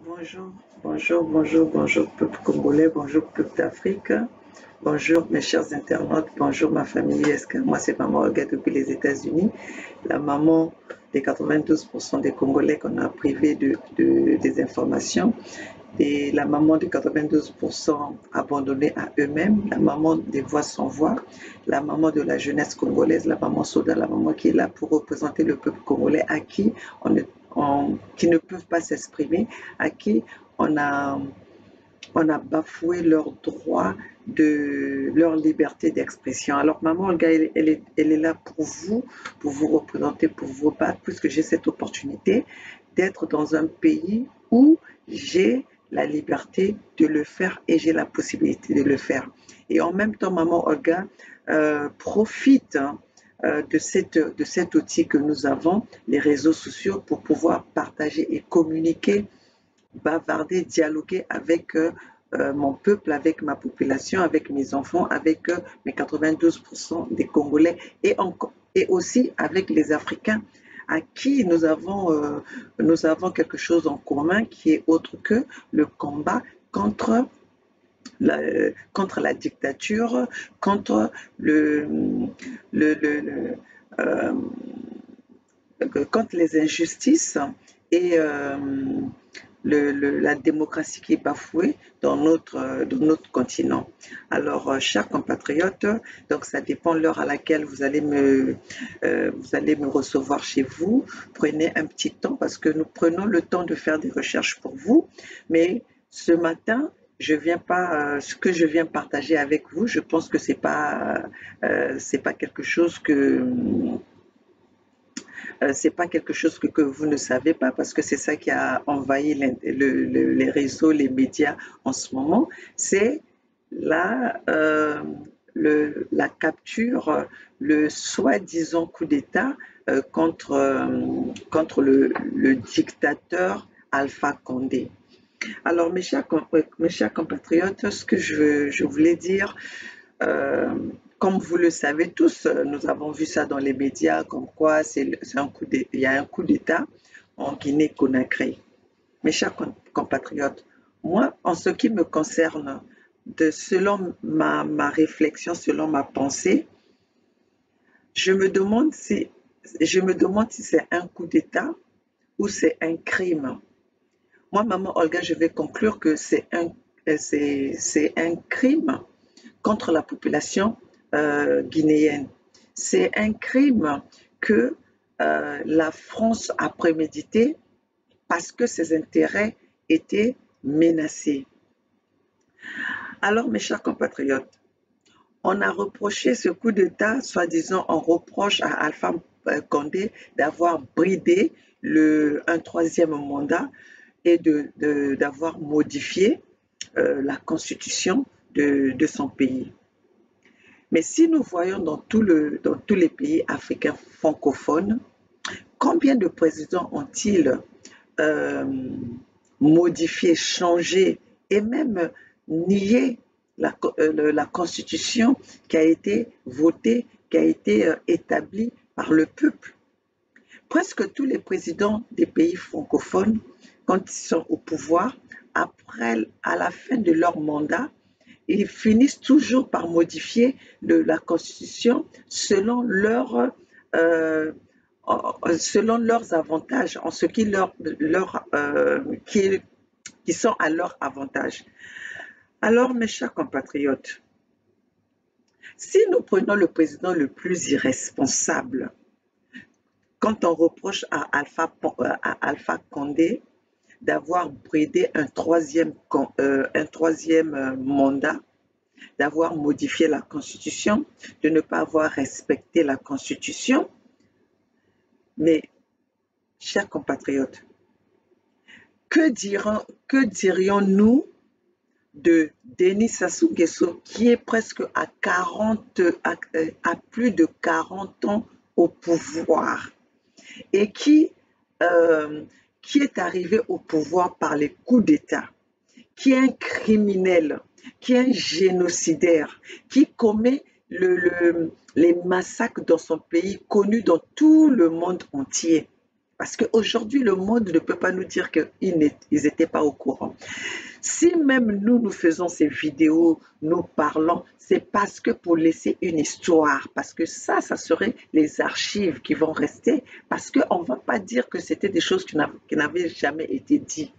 Bonjour, bonjour peuple congolais, bonjour peuple d'Afrique, bonjour mes chers internautes, bonjour ma famille ESK. Moi c'est Maman Olga depuis les États-Unis, la maman des 92% des Congolais qu'on a privés des informations et la maman de 92% abandonnée à eux-mêmes, la maman des voix sans voix, la maman de la jeunesse congolaise, la maman Soda, la maman qui est là pour représenter le peuple congolais à qui qui ne peuvent pas s'exprimer, à qui on a, on a bafoué leur droit de leur liberté d'expression. Alors maman Olga, elle est là pour vous représenter, pour vous battre, puisque j'ai cette opportunité d'être dans un pays où j'ai la liberté de le faire et j'ai la possibilité de le faire. Et en même temps, maman Olga profite de cet outil que nous avons, les réseaux sociaux, pour pouvoir partager et communiquer, bavarder, dialoguer avec mon peuple, avec ma population, avec mes enfants, avec mes 92% des Congolais et aussi avec les Africains à qui nous avons quelque chose en commun qui est autre que le combat contre la, contre la dictature, contre le euh, contre les injustices et la démocratie qui est bafouée dans notre continent. Alors, chers compatriotes, donc ça dépend de l'heure à laquelle vous allez me recevoir chez vous. Prenez un petit temps parce que nous prenons le temps de faire des recherches pour vous. Mais ce matin, je viens pas, ce que je viens partager avec vous, je pense que c'est pas quelque chose c'est pas quelque chose que vous ne savez pas parce que c'est ça qui a envahi les réseaux, les médias en ce moment. C'est la, la capture, le soi-disant coup d'État contre le dictateur Alpha Condé. Alors, mes chers compatriotes, ce que je voulais dire, euh, comme vous le savez tous, nous avons vu ça dans les médias, comme quoi il y a un coup d'État en Guinée-Conakry. Mes chers compatriotes, moi, en ce qui me concerne, selon ma réflexion, selon ma pensée, je me demande si, je me demande si c'est un coup d'État ou c'est un crime. Moi, maman Olga, je vais conclure que c'est un crime contre la population guinéenne. C'est un crime que la France a prémédité parce que ses intérêts étaient menacés. Alors, mes chers compatriotes, on a reproché ce coup d'État, soi-disant, on reproche à Alpha Condé d'avoir bridé un troisième mandat et d'avoir modifié la constitution de son pays. Mais si nous voyons dans tous les pays africains francophones, combien de présidents ont-ils euh, modifié, changé et même nié la constitution qui a été votée, qui a été établie par le peuple? Presque tous les présidents des pays francophones, quand ils sont au pouvoir, à la fin de leur mandat, ils finissent toujours par modifier la Constitution euh, selon leurs avantages, en ce qui sont à leur avantage. Alors, mes chers compatriotes, si nous prenons le président le plus irresponsable, quand on reproche à Alpha Condé d'avoir bridé un troisième mandat, d'avoir modifié la Constitution, de ne pas avoir respecté la Constitution. Mais, chers compatriotes, que dirions-nous de Denis Sassou Nguesso qui est presque à plus de 40 ans au pouvoir et euh, qui est arrivé au pouvoir par les coups d'État, qui est un criminel, qui est un génocidaire, qui commet les massacres dans son pays, connus dans tout le monde entier. Parce qu'aujourd'hui, le monde ne peut pas nous dire qu'ils n'étaient pas au courant. Si même nous, nous faisons ces vidéos, nous parlons, c'est parce que pour laisser une histoire, parce que ça serait les archives qui vont rester, parce qu'on ne va pas dire que c'était des choses qui n'avaient jamais été dites,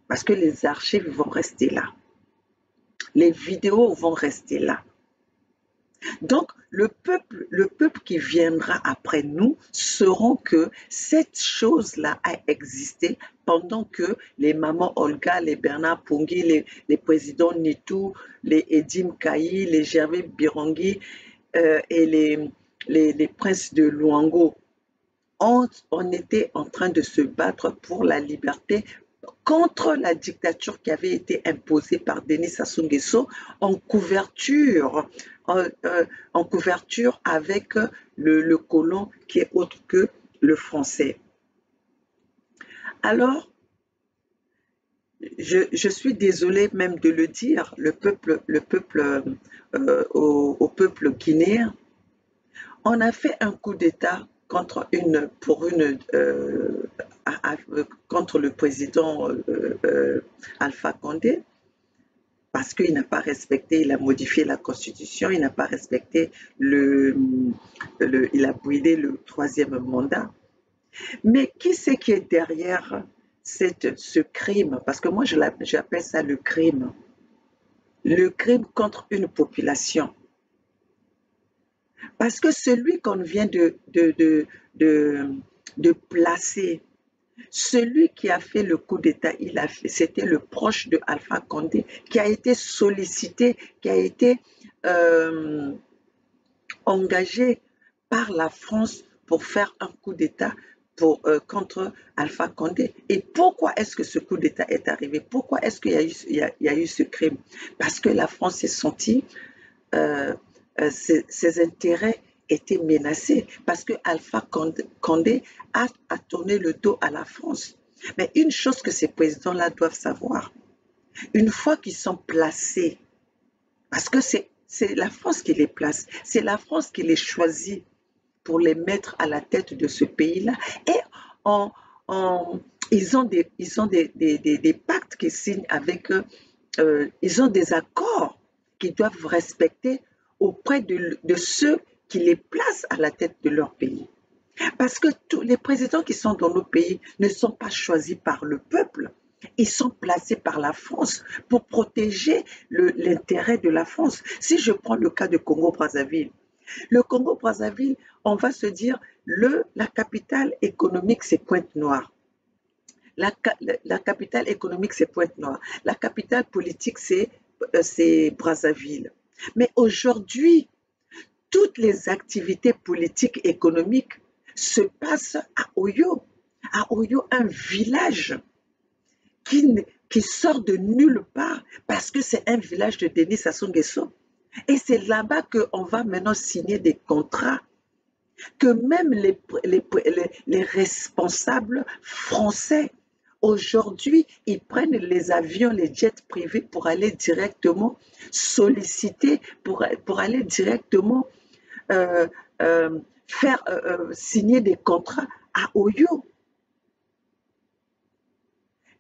parce que les archives vont rester là. Les vidéos vont rester là. Donc, le peuple qui viendra après nous sauront que cette chose-là a existé pendant que les mamans Olga, les Bernard Pungui, les présidents Nitou, les Edim Kayi, les Gervais Birangui et les princes de Luango on était en train de se battre pour la liberté contre la dictature qui avait été imposée par Denis Sassou Nguesso en couverture, en couverture avec le colon qui est autre que le français. Alors, je suis désolée même de le dire, au peuple guinéen, on a fait un coup d'État contre le président Alpha Condé parce qu'il n'a pas respecté, il a modifié la constitution, il n'a pas respecté il a bridé le troisième mandat. Mais qui c'est qui est derrière ce crime? Parce que moi j'appelle ça le crime contre une population. Parce que celui qu'on vient de placer, celui qui a fait le coup d'État, c'était le proche de Alpha Condé, qui a été sollicité, qui a été engagé par la France pour faire un coup d'État contre Alpha Condé. Et pourquoi est-ce que ce coup d'État est arrivé? Pourquoi est-ce qu'il y a eu ce crime? Parce que la France s'est sentie ses intérêts étaient menacés parce que Alpha Condé a tourné le dos à la France. Mais une chose que ces présidents-là doivent savoir, une fois qu'ils sont placés, parce que c'est la France qui les place, c'est la France qui les choisit pour les mettre à la tête de ce pays-là. Et ils ont des pactes qu'ils signent avec eux, ils ont des accords qu'ils doivent respecter auprès de ceux qui les placent à la tête de leur pays. Parce que tous les présidents qui sont dans nos pays ne sont pas choisis par le peuple. Ils sont placés par la France pour protéger l'intérêt de la France. Si je prends le cas de Congo-Brazzaville, le Congo-Brazzaville, on va se dire, la capitale économique, c'est Pointe-Noire. La capitale économique, c'est Pointe-Noire. La capitale politique, c'est Brazzaville. Mais aujourd'hui, toutes les activités politiques et économiques se passent à Oyo. À Oyo, un village qui sort de nulle part parce que c'est un village de Denis Sassou Nguesso. Et c'est là-bas qu'on va maintenant signer des contrats que même les responsables français, aujourd'hui, ils prennent les avions, les jets privés pour aller directement solliciter, pour aller directement faire signer des contrats à Oyo.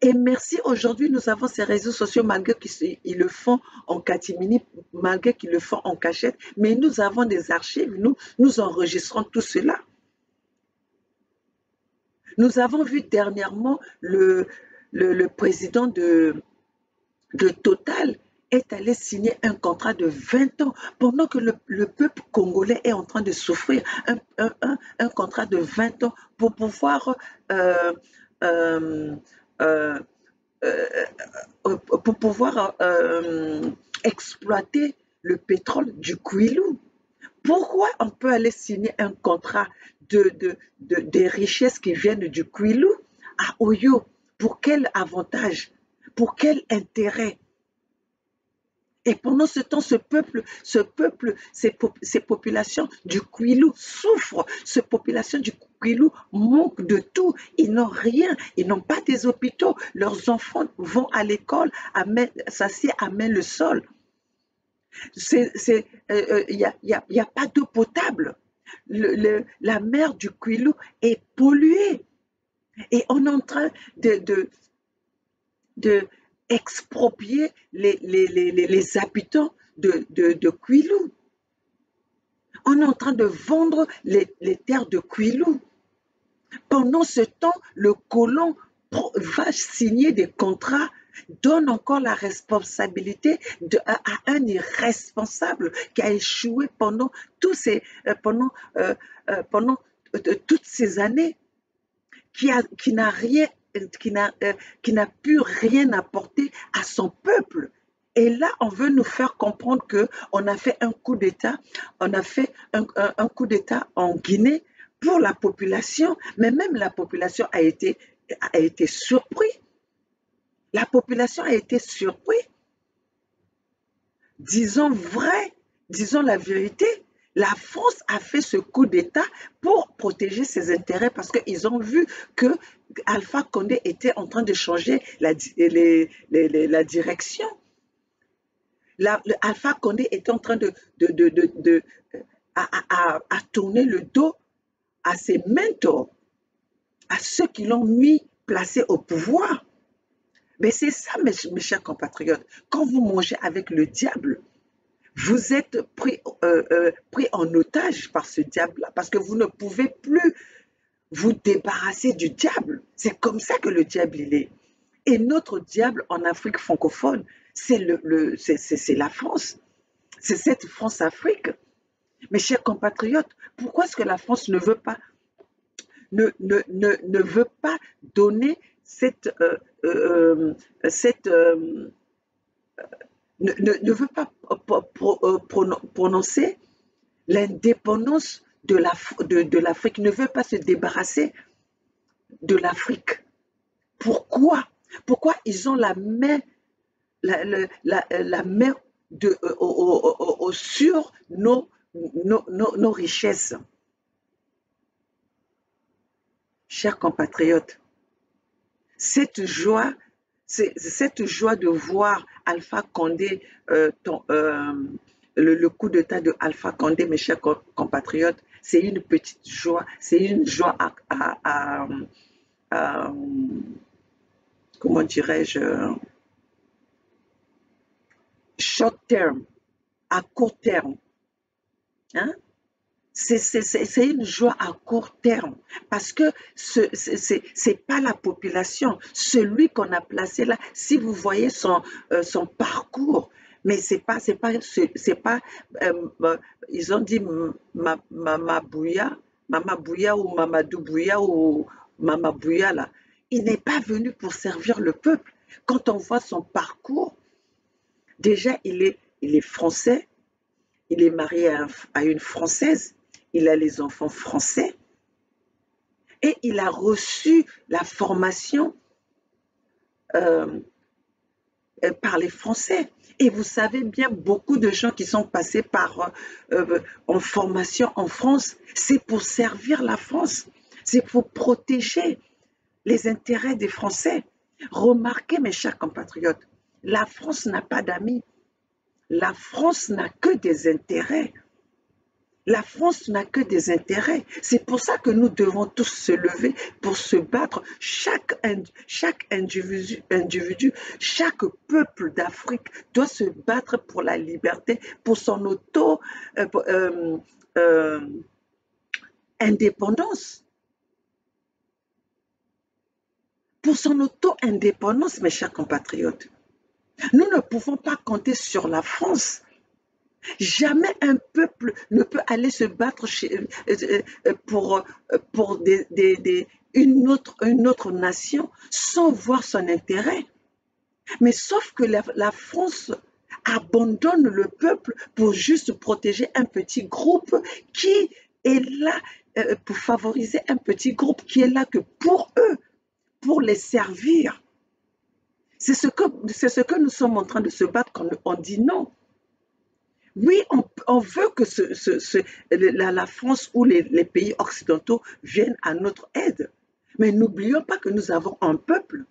Et merci, aujourd'hui, nous avons ces réseaux sociaux, malgré qu'ils le font en catimini, malgré qu'ils le font en cachette, mais nous avons des archives, nous enregistrons tout cela. Nous avons vu dernièrement le président de Total est allé signer un contrat de 20 ans pendant que le peuple congolais est en train de souffrir un contrat de 20 ans pour pouvoir euh, euh, euh, exploiter le pétrole du Kouilou. Pourquoi on peut aller signer un contrat des richesses qui viennent du Kouilou à Oyo? Pour quel avantage? Pour quel intérêt? Et pendant ce temps, ces populations du Kouilou souffrent. Ces populations du Kouilou manquent de tout. Ils n'ont rien. Ils n'ont pas des hôpitaux. Leurs enfants vont à l'école, s'assiedent à main le sol. Il n'y a pas d'eau potable. La mer du Kouilou est polluée. Et on est en train de exproprier les habitants de Kwilu. On est en train de vendre les terres de Kwilu. Pendant ce temps, le colon va signer des contrats, donne encore la responsabilité à un irresponsable qui a échoué pendant, pendant toutes ces années, qui n'a rien, qui n'a pu rien apporter à son peuple. Et là, on veut nous faire comprendre que on a fait un coup d'État, on a fait un coup d'État en Guinée pour la population, mais même la population a été surprise. La population a été surprise. Disons vrai, disons la vérité. La France a fait ce coup d'État pour protéger ses intérêts parce qu'ils ont vu que Alpha Condé était en train de changer la direction. Alpha Condé était en train à tourner le dos à ses mentors, à ceux qui l'ont placé au pouvoir. Mais c'est ça, mes chers compatriotes. Quand vous mangez avec le diable, vous êtes pris en otage par ce diable-là, parce que vous ne pouvez plus vous débarrasser du diable. C'est comme ça que le diable il est. Et notre diable en Afrique francophone, c'est la France. C'est cette France-Afrique. Mes chers compatriotes, pourquoi est-ce que la France ne veut pas donner ne veut pas prononcer l'indépendance de l'Afrique, ne veut pas se débarrasser de l'Afrique. Pourquoi? Pourquoi ils ont la main sur nos richesses? Chers compatriotes, cette joie de voir Alpha Condé, le coup d'État de Alpha Condé, mes chers compatriotes, c'est une petite joie, c'est une joie à comment dirais-je, short term, à court terme. Hein? C'est une joie à court terme parce que c'est pas la population, celui qu'on a placé là. Si vous voyez son parcours, mais c'est pas ils ont dit Mama Bouya ou Mamadou Bouya ou Mama Bouya là. Il n'est pas venu pour servir le peuple. Quand on voit son parcours, déjà il est français, il est marié à une Française, il a les enfants français et il a reçu la formation par les Français. Et vous savez bien, beaucoup de gens qui sont passés en formation en France, c'est pour servir la France, c'est pour protéger les intérêts des Français. Remarquez, mes chers compatriotes, la France n'a pas d'amis, la France n'a que des intérêts. La France n'a que des intérêts. C'est pour ça que nous devons tous se lever pour se battre. Chaque individu, chaque peuple d'Afrique doit se battre pour la liberté, pour son auto-indépendance. Pour son auto-indépendance, mes chers compatriotes. Nous ne pouvons pas compter sur la France. Jamais un peuple ne peut aller se battre pour une autre nation sans voir son intérêt. Mais sauf que la France abandonne le peuple pour juste protéger un petit groupe qui est là, pour favoriser un petit groupe qui est là que pour eux, pour les servir. C'est ce que nous sommes en train de se battre quand on dit non. Oui, on veut que la France ou les pays occidentaux viennent à notre aide. Mais n'oublions pas que nous avons un peuple.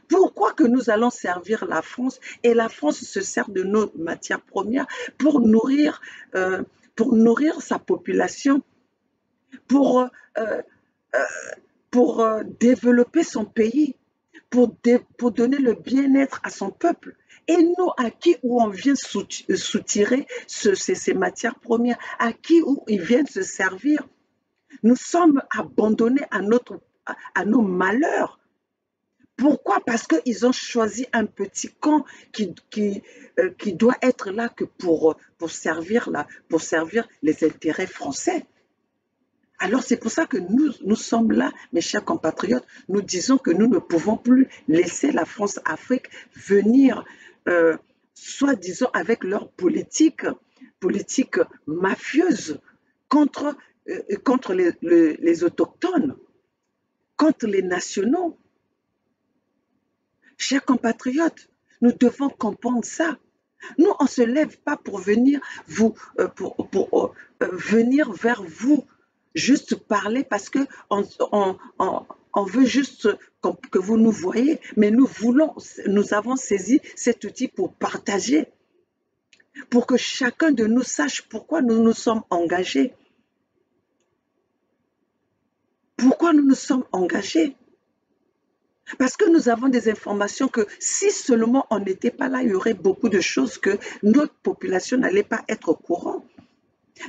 Pourquoi que nous allons servir la France et la France se sert de nos matières premières pour nourrir sa population, pour pour développer son pays, pour donner le bien-être à son peuple. Et nous, à qui où on vient soutirer ces matières premières, à qui où ils viennent se servir, nous sommes abandonnés à nos malheurs. Pourquoi? Parce qu'ils ont choisi un petit camp qui doit être là que pour servir les intérêts français. Alors c'est pour ça que nous sommes là, mes chers compatriotes, nous disons que nous ne pouvons plus laisser la France-Afrique venir, euh, soi-disant avec leur politique mafieuse contre, contre les autochtones, contre les nationaux. Chers compatriotes, nous devons comprendre ça. Nous, on ne se lève pas pour venir venir vers vous, juste parler parce que on veut juste que vous nous voyez, mais nous avons saisi cet outil pour partager, pour que chacun de nous sache pourquoi nous nous sommes engagés. Pourquoi nous nous sommes engagés? Parce que nous avons des informations que si seulement on n'était pas là, il y aurait beaucoup de choses que notre population n'allait pas être au courant.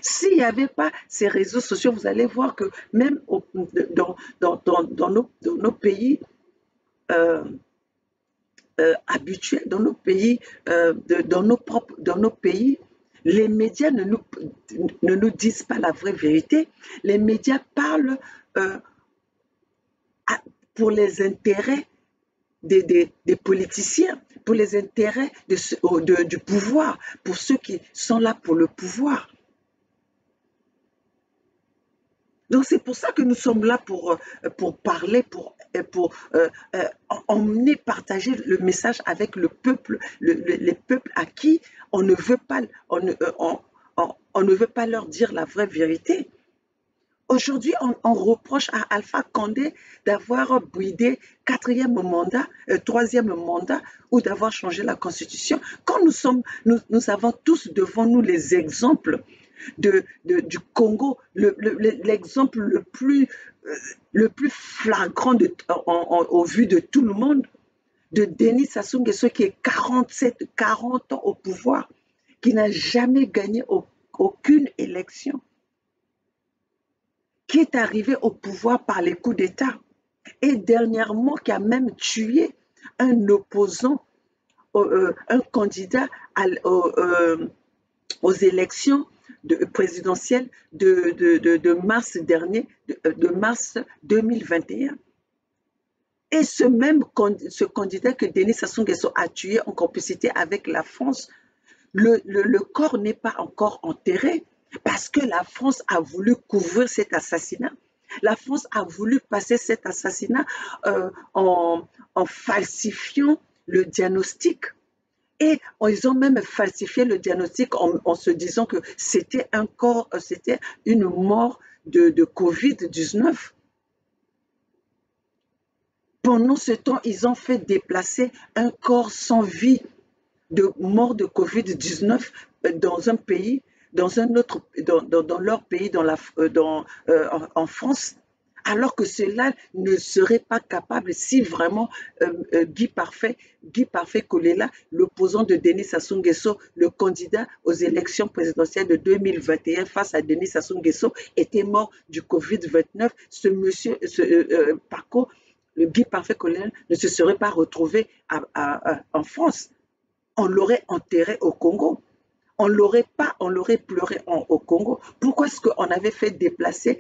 S'il n'y avait pas ces réseaux sociaux, vous allez voir que même dans nos pays euh, habituels, dans nos pays, dans nos pays, les médias ne nous disent pas la vraie vérité. Les médias parlent euh, pour les intérêts des politiciens, pour les intérêts du pouvoir, pour ceux qui sont là pour le pouvoir. Donc c'est pour ça que nous sommes là pour parler, pour emmener, partager le message avec le peuple, les peuples à qui on ne veut pas, on ne veut pas leur dire la vraie vérité. Aujourd'hui, on reproche à Alpha Condé d'avoir bridé quatrième mandat, troisième mandat, ou d'avoir changé la constitution. Quand nous avons tous devant nous les exemples du Congo, l'exemple le plus flagrant au vu de tout le monde, de Denis Sassou Nguesso qui est 40 ans au pouvoir, qui n'a jamais gagné aucune élection, qui est arrivé au pouvoir par les coups d'État et dernièrement qui a même tué un opposant, un candidat aux élections présidentielles de mars dernier, de mars 2021. Et ce candidat que Denis Sassou Nguesso a tué en complicité avec la France, le corps n'est pas encore enterré parce que la France a voulu couvrir cet assassinat. La France a voulu passer cet assassinat en falsifiant le diagnostic. Et ils ont même falsifié le diagnostic en se disant que c'était une mort de Covid-19. Pendant ce temps, ils ont fait déplacer un corps sans vie de mort de Covid-19 dans un pays, dans un autre, dans leur pays, en France, alors que cela ne serait pas capable si vraiment Guy Parfait Kolela, l'opposant de Denis Sassou Nguesso, le candidat aux élections présidentielles de 2021 face à Denis Sassou Nguesso, était mort du Covid-19. Ce monsieur, Paco, le Guy Parfait Kolela, ne se serait pas retrouvé en France. On l'aurait enterré au Congo. On l'aurait pleuré au Congo. Pourquoi est-ce qu'on avait fait déplacer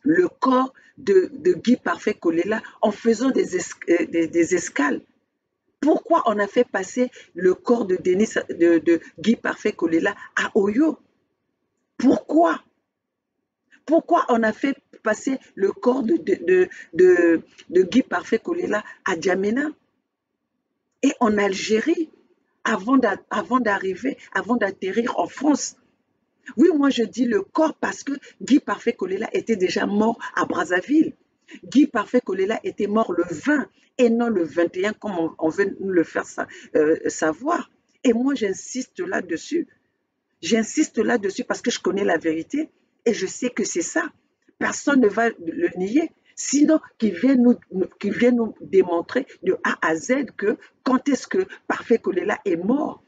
le corps de Guy Parfait Kolela en faisant des escales? Pourquoi on a fait passer le corps de Guy Parfait Kolela à Oyo? Pourquoi? Pourquoi on a fait passer le corps de Guy Parfait Kolela à Djamena et en Algérie avant d'atterrir en France? Oui, moi je dis le corps parce que Guy Parfait Kolela était déjà mort à Brazzaville. Guy Parfait Kolela était mort le 20 et non le 21 comme on veut nous le faire savoir. Et moi j'insiste là-dessus. J'insiste là-dessus parce que je connais la vérité et je sais que c'est ça. personne ne va le nier. Sinon, qu'il vienne nous démontrer de A à Z que quand est-ce que Parfait Kolela est mort.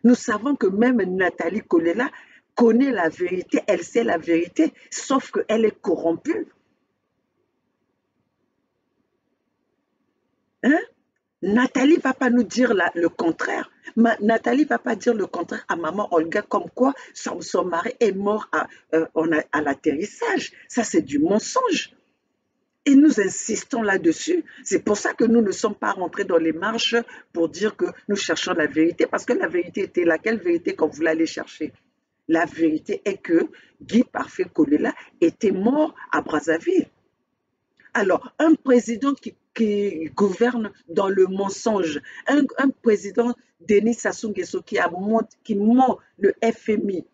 Nous savons que même Nathalie Kolela connaît la vérité, elle sait la vérité, sauf qu'elle est corrompue. Hein? Nathalie ne va pas nous dire le contraire. Nathalie ne va pas dire le contraire à maman Olga comme quoi son mari est mort à l'atterrissage. Ça, c'est du mensonge. Et nous insistons là-dessus. C'est pour ça que nous ne sommes pas rentrés dans les marches pour dire que nous cherchons la vérité. Parce que la vérité était là. Quelle vérité quand vous l'allez chercher? La vérité est que Guy Parfait Kolela était mort à Brazzaville. Alors, un président qui gouverne dans le mensonge, un président, Denis Sassou Nguesso, qui ment le FMI,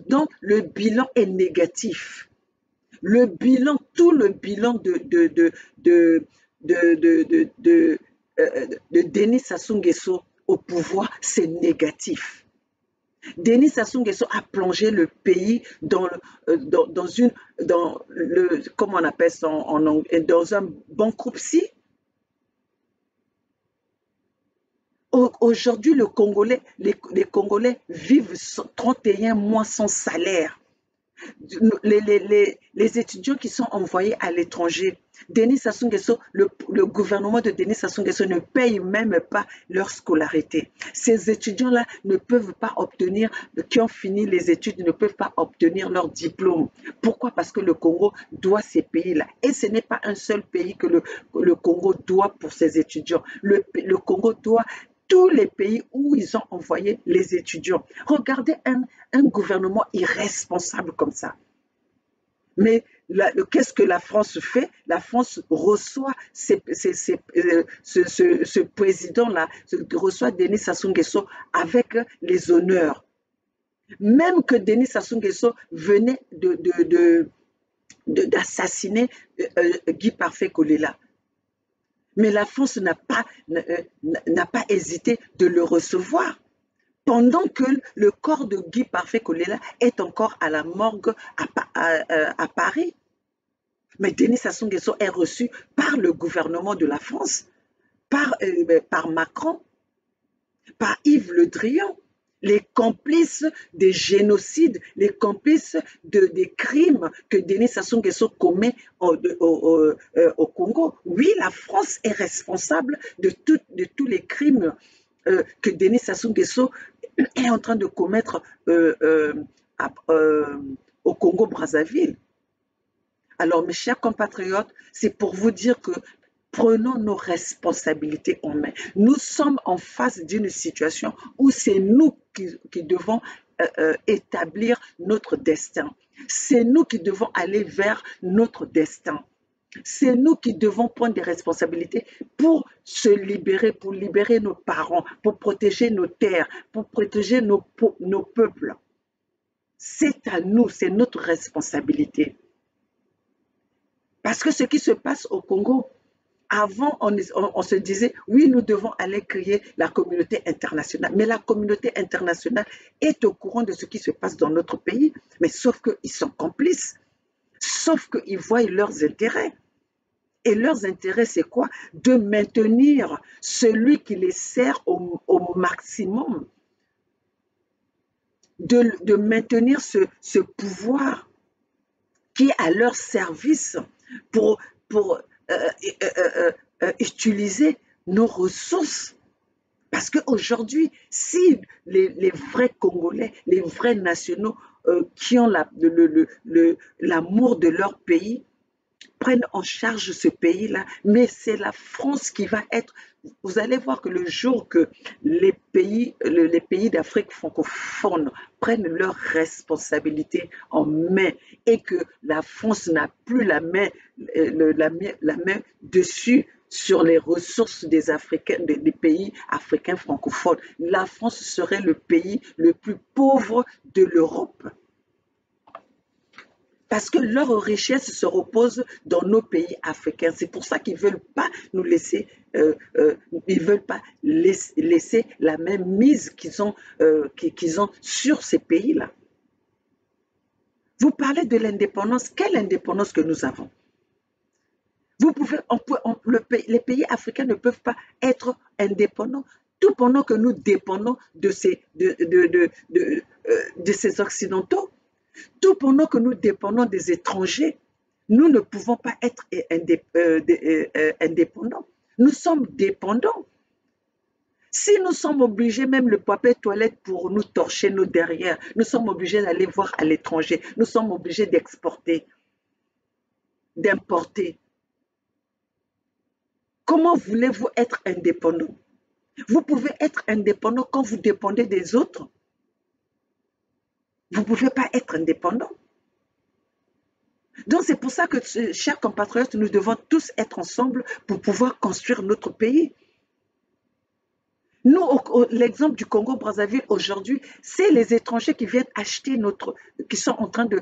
dont le bilan est négatif. Tout le bilan de Denis Sassou Nguesso au pouvoir, c'est négatif. Denis Sassou Nguesso a plongé le pays comment on appelle ça en anglais, dans un bankruptcy. Aujourd'hui, les Congolais vivent 31 mois sans salaire. Les étudiants qui sont envoyés à l'étranger, Denis Sassou Nguesso, le gouvernement de Denis Sassou Nguesso ne paye même pas leur scolarité. Ces étudiants-là ne peuvent pas obtenir, qui ont fini les études, ne peuvent pas obtenir leur diplôme. Pourquoi? Parce que le Congo doit ces pays-là. Et ce n'est pas un seul pays que le Congo doit pour ses étudiants. Le Congo doit tous les pays où ils ont envoyé les étudiants. Regardez un gouvernement irresponsable comme ça. Mais qu'est-ce que la France fait? La France reçoit ce président-là, reçoit Denis Sassou Nguesso avec les honneurs. Même que Denis Sassou Nguesso venait d'assassiner Guy Parfait Kolela. Mais la France n'a pas hésité de le recevoir. Pendant que le corps de Guy Parfait Kolela est encore à la morgue à Paris. Mais Denis Sassou Nguesso est reçu par le gouvernement de la France, par Macron, par Yves Le Drian, les complices des génocides, les complices des crimes que Denis Sassou Nguesso commet au Congo. Oui, la France est responsable de tous les crimes que Denis Sassou Nguesso est en train de commettre au Congo-Brazzaville. Alors, mes chers compatriotes, c'est pour vous dire que prenons nos responsabilités en main. Nous sommes en face d'une situation où c'est nous qui devons établir notre destin. C'est nous qui devons aller vers notre destin. C'est nous qui devons prendre des responsabilités pour se libérer, pour libérer nos parents, pour protéger nos terres, pour protéger nos peuples. C'est à nous, c'est notre responsabilité. Parce que ce qui se passe au Congo, avant, on se disait, oui, nous devons aller créer la communauté internationale. Mais la communauté internationale est au courant de ce qui se passe dans notre pays, mais sauf qu'ils sont complices. Sauf qu'ils voient leurs intérêts. Et leurs intérêts, c'est quoi? De maintenir celui qui les sert au maximum. De maintenir ce pouvoir qui est à leur service pour utiliser nos ressources. Parce qu'aujourd'hui, si les vrais Congolais, les vrais nationaux qui ont l'amour de leur pays, prennent en charge ce pays-là, mais c'est la France qui va être... Vous allez voir que le jour que les pays d'Afrique francophone prennent leurs responsabilités en main et que la France n'a plus la main dessus sur les ressources des pays africains francophones, la France serait le pays le plus pauvre de l'Europe. Parce que leur richesse se repose dans nos pays africains. C'est pour ça qu'ils ne veulent pas nous laisser, ils veulent pas laisser la même mise qu'ils ont sur ces pays-là. Vous parlez de l'indépendance. Quelle indépendance que nous avons? Vous pouvez, les pays africains ne peuvent pas être indépendants tout pendant que nous dépendons de ces Occidentaux, tout pendant que nous dépendons des étrangers. Nous ne pouvons pas être indépendants. Nous sommes dépendants. Si nous sommes obligés, même le papier toilette pour nous torcher nos derrière, nous sommes obligés d'aller voir à l'étranger, nous sommes obligés d'exporter, d'importer. Comment voulez-vous être indépendant? Vous pouvez être indépendant quand vous dépendez des autres. Vous ne pouvez pas être indépendant. Donc c'est pour ça que, chers compatriotes, nous devons tous être ensemble pour pouvoir construire notre pays. Nous, l'exemple du Congo-Brazzaville aujourd'hui, c'est les étrangers qui viennent acheter qui sont en train de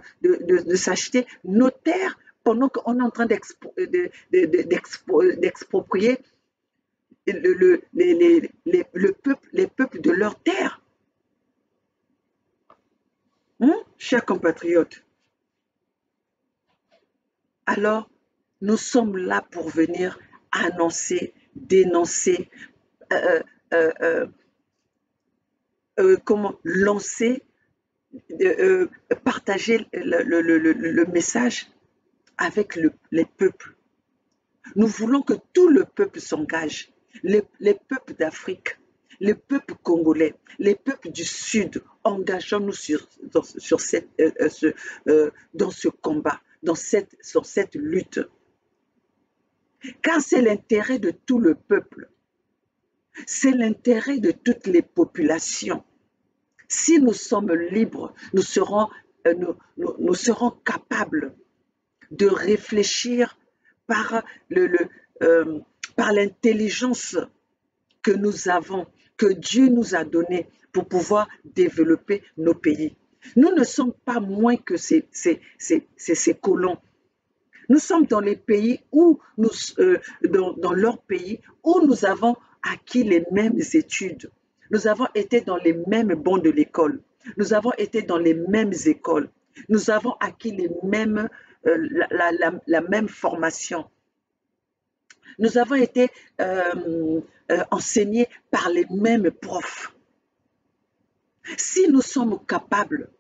s'acheter nos terres pendant qu'on est en train d'exproprier les peuples de leurs terres. Chers compatriotes, alors nous sommes là pour venir annoncer, dénoncer, comment lancer, partager le message avec les peuples. Nous voulons que tout le peuple s'engage, les peuples d'Afrique, les peuples congolais, les peuples du Sud, engageons-nous dans ce combat, sur cette lutte. Car c'est l'intérêt de tout le peuple, c'est l'intérêt de toutes les populations. Si nous sommes libres, nous serons capables de réfléchir par l'intelligence que nous avons, que Dieu nous a donnée pour pouvoir développer nos pays. Nous ne sommes pas moins que ces colons. Nous sommes dans les pays où dans leur pays où nous avons acquis les mêmes études. Nous avons été dans les mêmes bancs de l'école. Nous avons été dans les mêmes écoles. Nous avons acquis les mêmes, la même formation. Nous avons été enseignés par les mêmes profs. Si nous sommes capables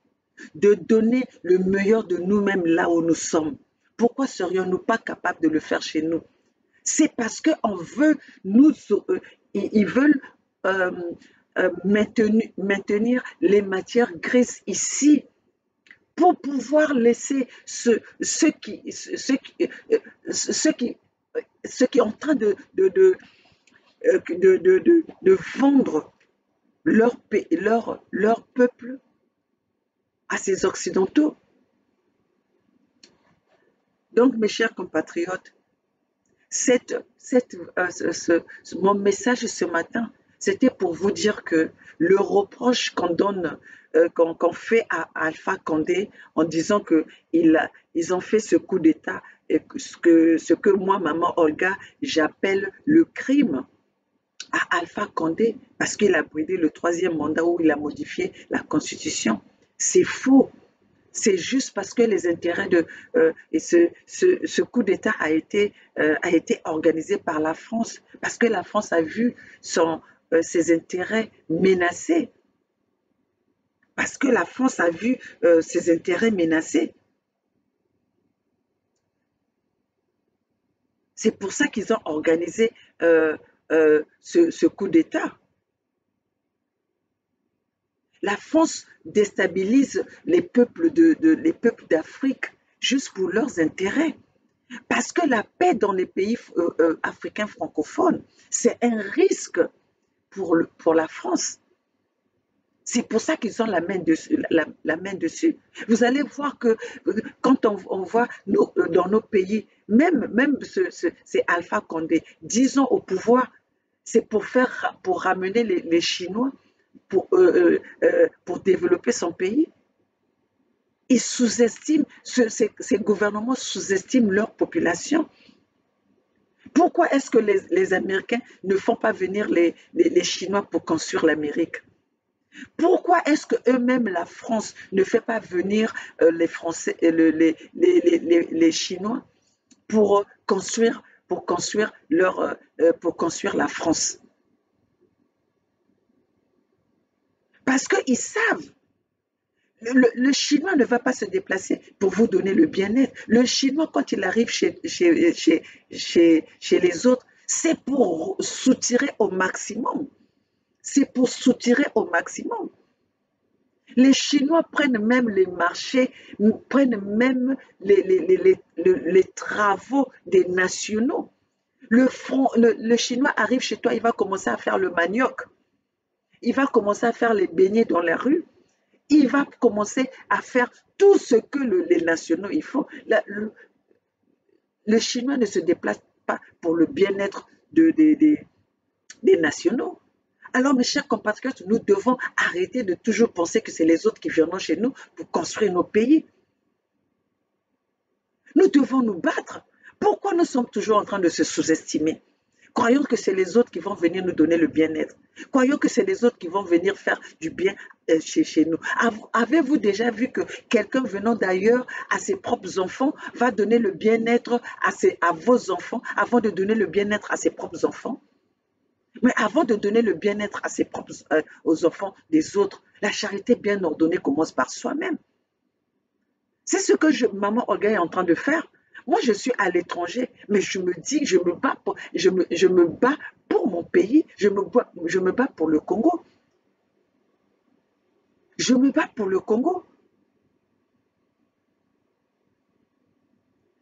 de donner le meilleur de nous-mêmes là où nous sommes, pourquoi serions-nous pas capables de le faire chez nous? C'est parce qu'on veut ils veulent maintenir les matières grises ici pour pouvoir laisser ceux qui sont en train de vendre leur peuple à ces Occidentaux. Donc, mes chers compatriotes, mon message ce matin, c'était pour vous dire que le reproche qu'on fait à Alpha Condé en disant qu'ils ont fait ce coup d'État, et ce que moi, maman Olga, j'appelle le crime à Alpha Condé, parce qu'il a bridé le 3e mandat où il a modifié la Constitution. C'est faux. C'est juste parce que les intérêts et ce coup d'État a été organisé par la France, parce que la France a vu ses intérêts menacés. Parce que la France a vu ses intérêts menacés. C'est pour ça qu'ils ont organisé ce coup d'État. La France déstabilise les peuples d'Afrique juste pour leurs intérêts. Parce que la paix dans les pays africains francophones, c'est un risque pour la France. C'est pour ça qu'ils ont la main dessus. Vous allez voir que quand on voit dans nos pays, même c'est Alpha Condé, 10 ans au pouvoir, c'est pour ramener les Chinois pour développer son pays. Ils sous-estiment, ces gouvernements sous-estiment leur population. Pourquoi est-ce que les Américains ne font pas venir les Chinois pour construire l'Amérique? Pourquoi est-ce que eux-mêmes, la France, ne fait pas venir les Français, les Chinois pour construire pour construire la France? Parce qu'ils savent. Le Chinois ne va pas se déplacer pour vous donner le bien-être. Le Chinois, quand il arrive chez les autres, c'est pour soutirer au maximum. C'est pour soutirer au maximum. Les Chinois prennent même les marchés, prennent même les travaux des nationaux. Le Chinois arrive chez toi, il va commencer à faire le manioc. Il va commencer à faire les beignets dans la rue. Il va commencer à faire tout ce que les nationaux ils font. Le Chinois ne se déplace pas pour le bien-être des nationaux. Alors, mes chers compatriotes, nous devons arrêter de toujours penser que c'est les autres qui viendront chez nous pour construire nos pays. Nous devons nous battre. Pourquoi nous sommes toujours en train de se sous-estimer? Croyons que c'est les autres qui vont venir nous donner le bien-être. Croyons que c'est les autres qui vont venir faire du bien chez nous. Avez-vous déjà vu que quelqu'un venant d'ailleurs à ses propres enfants va donner le bien-être à vos enfants avant de donner le bien-être à ses propres enfants? Mais avant de donner le bien-être à aux enfants des autres, la charité bien ordonnée commence par soi-même. C'est ce que maman Olga est en train de faire. Moi, je suis à l'étranger, mais je me dis, je me bats pour mon pays, je me bats pour le Congo. Je me bats pour le Congo.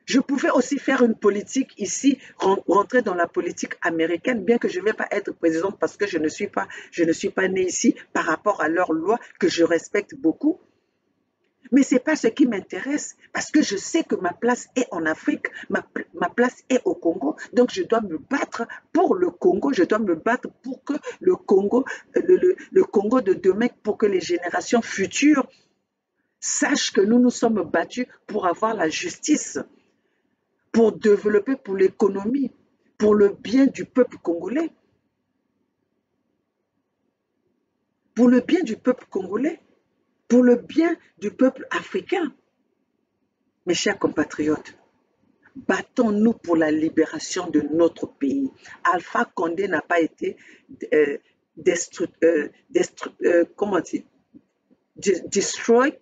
Je pouvais aussi faire une politique ici, rentrer dans la politique américaine, bien que je ne vais pas être présidente parce que je ne suis pas née ici par rapport à leurs lois que je respecte beaucoup. Mais ce n'est pas ce qui m'intéresse parce que je sais que ma place est en Afrique, ma place est au Congo. Donc, je dois me battre pour le Congo, je dois me battre pour que le Congo, le Congo de demain, pour que les générations futures sachent que nous nous sommes battus pour avoir la justice, pour développer, pour l'économie, pour le bien du peuple congolais. Pour le bien du peuple congolais, pour le bien du peuple africain. Mes chers compatriotes, battons-nous pour la libération de notre pays. Alpha Condé n'a pas été comment dire, destroy,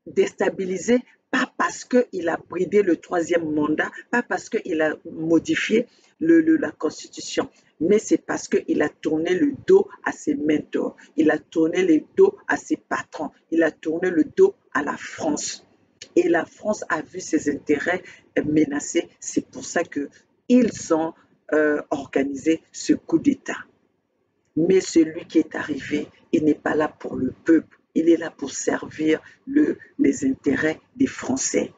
déstabilisé, pas parce qu'il a bridé le troisième mandat, pas parce qu'il a modifié la Constitution, mais c'est parce qu'il a tourné le dos à ses mentors, il a tourné le dos à ses patrons, il a tourné le dos à la France. Et la France a vu ses intérêts menacés. C'est pour ça qu'ils ont organisé ce coup d'État. Mais celui qui est arrivé, il n'est pas là pour le peuple. Il est là pour servir les intérêts des Français.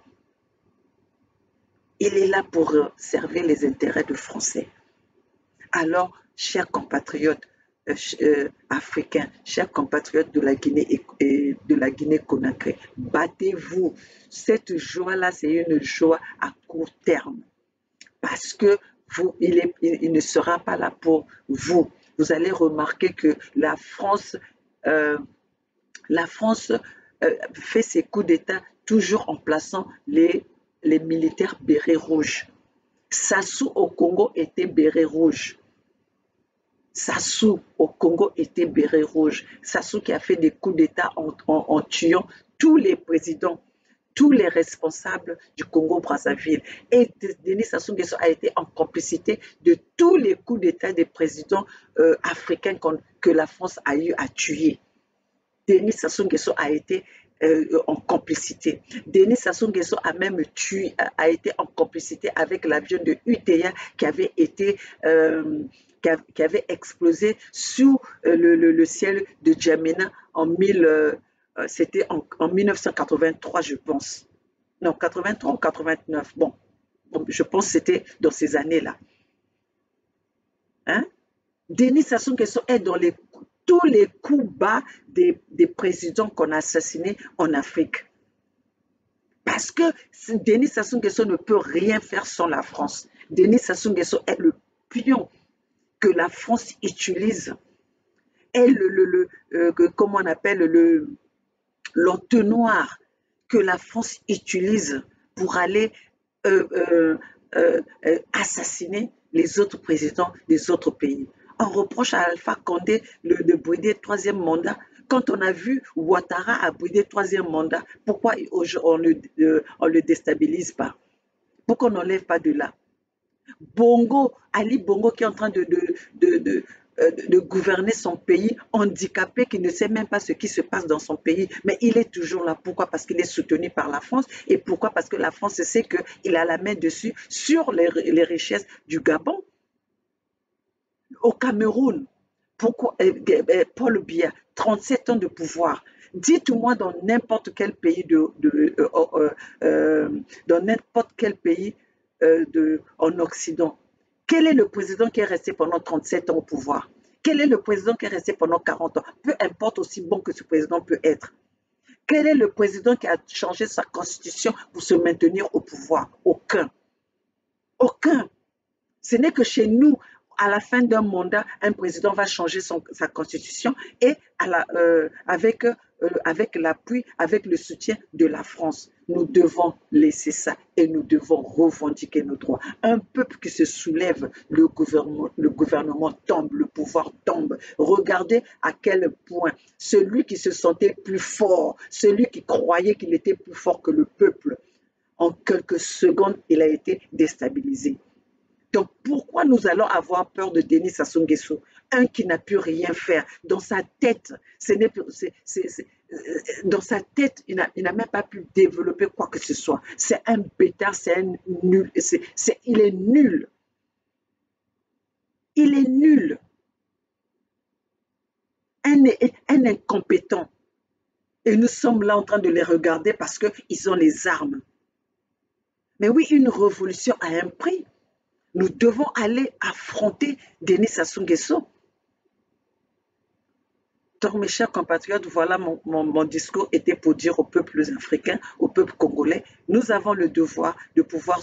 Il est là pour servir les intérêts des Français. Alors, chers compatriotes africains, chers compatriotes de la Guinée et de la Guinée-Conakry, battez-vous. Cette joie-là, c'est une joie à court terme. Parce que il ne sera pas là pour vous. Vous allez remarquer que la France fait ses coups d'État toujours en plaçant les militaires bérets rouges. Sassou au Congo était béret rouge. Sassou au Congo était béret rouge. Sassou qui a fait des coups d'État en tuant tous les présidents, tous les responsables du Congo-Brazzaville. Et Denis Sassou Nguesso a été en complicité de tous les coups d'État des présidents africains que la France a eu à tuer. Denis Sassou Nguesso a été en complicité. Denis Sassou Nguesso a même a été en complicité avec l'avion de UTA qui avait été qui avait explosé sous le ciel de Djamena c'était en 1983, je pense. Non, 83 ou 89. Bon, je pense que c'était dans ces années-là. Hein? Denis Sassou Nguesso est dans tous les coups bas des présidents qu'on a assassinés en Afrique. Parce que Denis Sassou Nguesso ne peut rien faire sans la France. Denis Sassou Nguesso est le pion que la France utilise. est comment on appelle, l'entonnoir que la France utilise pour aller euh, euh, assassiner les autres présidents des autres pays. On reproche à Alpha Condé de brider le troisième mandat. Quand on a vu Ouattara a bridé le troisième mandat, pourquoi on le déstabilise pas? Pourquoi on n'enlève pas de là? Bongo, Ali Bongo qui est en train de gouverner son pays, handicapé, qui ne sait même pas ce qui se passe dans son pays, mais il est toujours là. Pourquoi? Parce qu'il est soutenu par la France. Et pourquoi? Parce que la France sait qu'il a la main dessus sur les richesses du Gabon. Au Cameroun, pourquoi Paul Biya, 37 ans de pouvoir. Dites-moi dans n'importe quel pays dans n'importe quel pays en Occident, quel est le président qui est resté pendant 37 ans au pouvoir? Quel est le président qui est resté pendant 40 ans? Peu importe aussi bon que ce président peut être. Quel est le président qui a changé sa constitution pour se maintenir au pouvoir? Aucun. Aucun. Ce n'est que chez nous, à la fin d'un mandat, un président va changer sa constitution et avec l'appui, avec le soutien de la France. Nous devons laisser ça et nous devons revendiquer nos droits. Un peuple qui se soulève, le gouvernement tombe, le pouvoir tombe. Regardez à quel point celui qui se sentait plus fort, celui qui croyait qu'il était plus fort que le peuple, en quelques secondes, il a été déstabilisé. Donc, pourquoi nous allons avoir peur de Denis Sassou Nguesso? Un qui n'a pu rien faire. Dans sa tête, dans sa tête, il n'a même pas pu développer quoi que ce soit. C'est un bêtard, c'est un nul. Il est nul. Il est nul. Un incompétent. Et nous sommes là en train de les regarder parce qu'ils ont les armes. Mais oui, une révolution a un prix. Nous devons aller affronter Denis Sassou Nguesso. Donc, mes chers compatriotes, voilà mon discours était pour dire aux peuples africains, aux peuples congolais, nous avons le devoir de pouvoir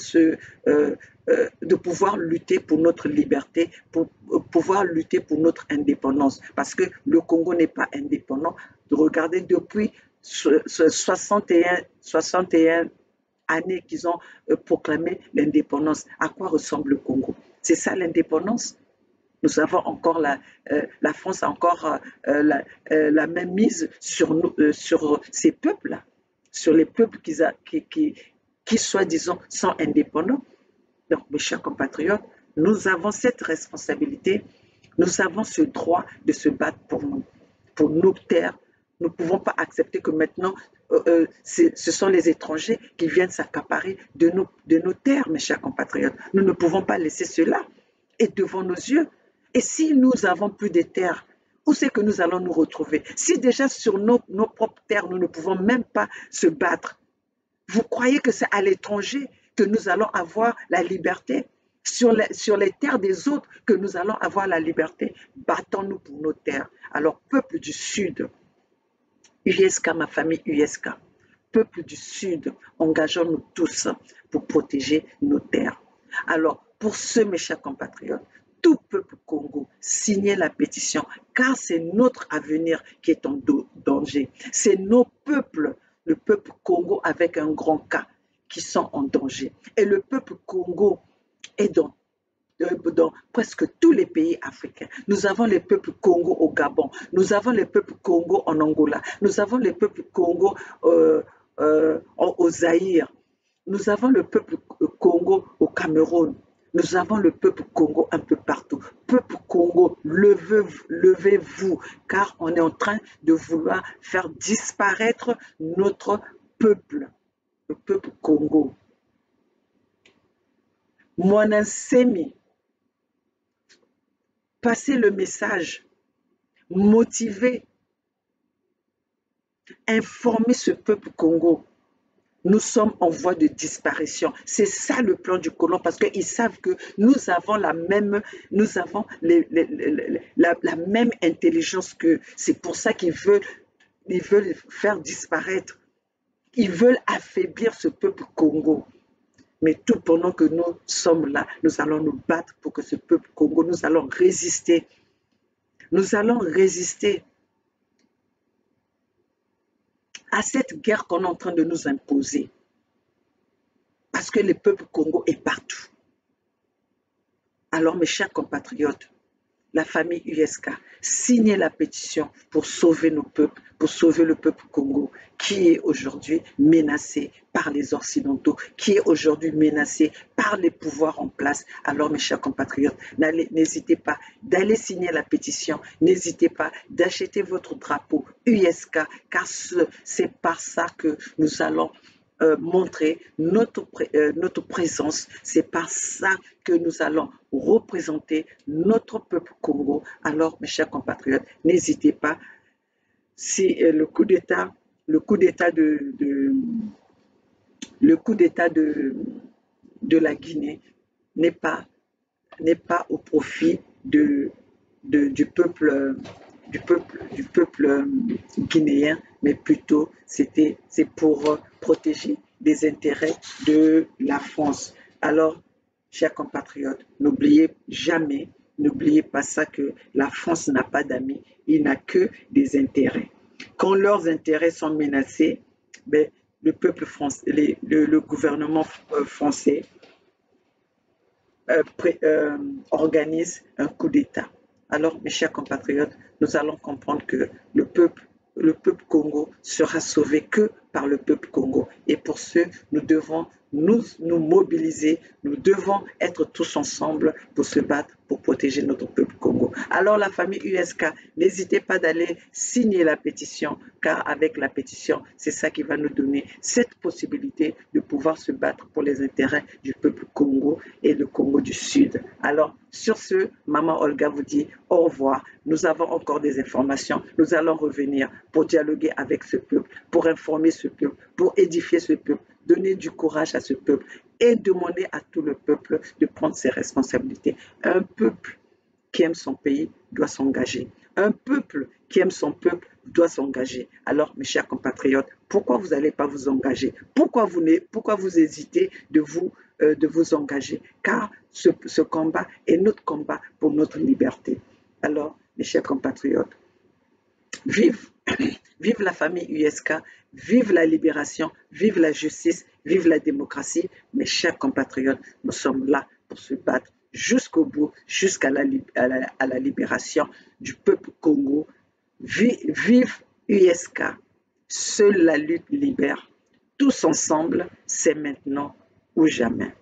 lutter pour notre liberté, pour pouvoir lutter pour notre indépendance. Parce que le Congo n'est pas indépendant. Regardez, depuis 61 années qu'ils ont proclamé l'indépendance. À quoi ressemble le Congo? C'est ça l'indépendance? Nous avons encore la France a encore la même mise sur ces peuples-là, sur les peuples qui soi-disant, sont indépendants. Donc, mes chers compatriotes, nous avons cette responsabilité, nous avons ce droit de se battre pour nos terres. Nous ne pouvons pas accepter que maintenant, ce sont les étrangers qui viennent s'accaparer de nos terres, mes chers compatriotes. Nous ne pouvons pas laisser cela. Et devant nos yeux. Et si nous avons plus de terres, où c'est que nous allons nous retrouver? Si déjà sur nos propres terres, nous ne pouvons même pas se battre, vous croyez que c'est à l'étranger que nous allons avoir la liberté? Sur les terres des autres que nous allons avoir la liberté? Battons-nous pour nos terres. Alors, peuple du Sud, USK, ma famille USK, peuple du Sud, engageons-nous tous pour protéger nos terres. Alors, pour ce, mes chers compatriotes, tout peuple Congo, signez la pétition, car c'est notre avenir qui est en danger. C'est nos peuples, le peuple Congo avec un grand K, qui sont en danger. Et le peuple Congo est dans presque tous les pays africains. Nous avons les peuples Congo au Gabon, nous avons les peuples Congo en Angola, nous avons les peuples Congo au Zaïre, nous avons le peuple Congo au Cameroun, nous avons le peuple Congo un peu partout. Peuple Congo, levez-vous, car on est en train de vouloir faire disparaître notre peuple, le peuple Congo. Mwanasemi, passez le message, motivez, informez ce peuple Congo. Nous sommes en voie de disparition. C'est ça le plan du colon, parce qu'ils savent que nous avons la même intelligence qu'eux. C'est pour ça qu'ils veulent faire disparaître. Ils veulent affaiblir ce peuple Congo. Mais tout pendant que nous sommes là, nous allons nous battre pour que ce peuple Congo, nous allons résister. Nous allons résister à cette guerre qu'on est en train de nous imposer. Parce que le peuple Congo est partout. Alors, mes chers compatriotes, la famille USK, signez la pétition pour sauver nos peuples, pour sauver le peuple Congo, qui est aujourd'hui menacé par les Occidentaux, qui est aujourd'hui menacé par les pouvoirs en place. Alors, mes chers compatriotes, n'hésitez pas d'aller signer la pétition, n'hésitez pas d'acheter votre drapeau USK, car c'est par ça que nous allons montrer notre présence. C'est par ça que nous allons représenter notre peuple Congo. Alors, mes chers compatriotes, n'hésitez pas. Si le coup d'État de la Guinée n'est pas au profit du peuple guinéen, mais plutôt c'est pour protéger les intérêts de la France. Alors, chers compatriotes, n'oubliez pas ça, que la France n'a pas d'amis, il n'a que des intérêts. Quand leurs intérêts sont menacés, ben, le peuple français, le gouvernement français organise un coup d'État. Alors, mes chers compatriotes, nous allons comprendre que le peuple Congo sera sauvé que par le peuple Congo. Et pour ce, nous devons nous mobiliser, nous devons être tous ensemble pour se battre, pour protéger notre peuple Congo. Alors la famille USK, n'hésitez pas d'aller signer la pétition, car avec la pétition, c'est ça qui va nous donner cette possibilité de pouvoir se battre pour les intérêts du peuple Congo et le Congo du Sud. Alors, sur ce, Maman Olga vous dit au revoir. Nous avons encore des informations. Nous allons revenir pour dialoguer avec ce peuple, pour informer ce peuple, pour édifier ce peuple, donner du courage à ce peuple et demander à tout le peuple de prendre ses responsabilités. Un peuple qui aime son pays doit s'engager. Un peuple qui aime son peuple doit s'engager. Alors, mes chers compatriotes, pourquoi vous n'allez pas vous engager? Pourquoi vous hésitez de vous engager? Car ce combat est notre combat pour notre liberté. Alors, mes chers compatriotes, vive la famille USK, vive la libération, vive la justice, vive la démocratie. Mes chers compatriotes, nous sommes là pour se battre jusqu'au bout, jusqu'à la libération du peuple Congo. Vive USK, seule la lutte libère. Tous ensemble, c'est maintenant ou jamais.